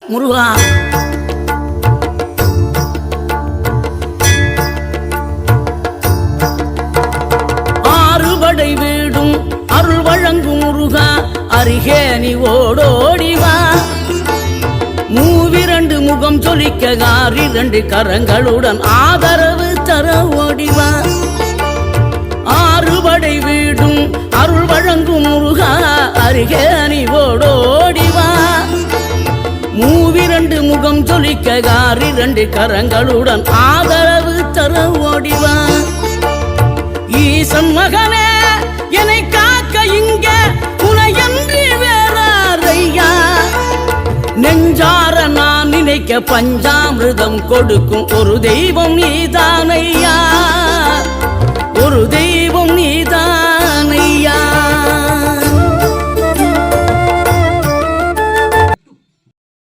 முருகா ஆறுபடை வீடும் அருள் வழங்கும் முருகா அருகே நீ ஓடோடிவா மூவிரண்டு முகம் சொலிக்க ஆறிரண்டு கரங்களுடன் ஆதரவு தர ஓடிவா ஆறுபடை வீடும் அருள் வழங்கும் முருகா அருகே நீ ஓடோடிவா மூவிரண்டு முகம் சொலிக்க ஆறிரண்டு கரங்களுடன் ஆதரவு தர ஓடிவா ஈசன் மகனே என்னை காக்க இங்க உனையன்றி வேறாரையா நெஞ்சார நான் நினைக்க பஞ்சாமிர்தம் கொடுக்கும் ஒரு தெய்வம் நீதானையா ஒரு தெய்வம் நீதான்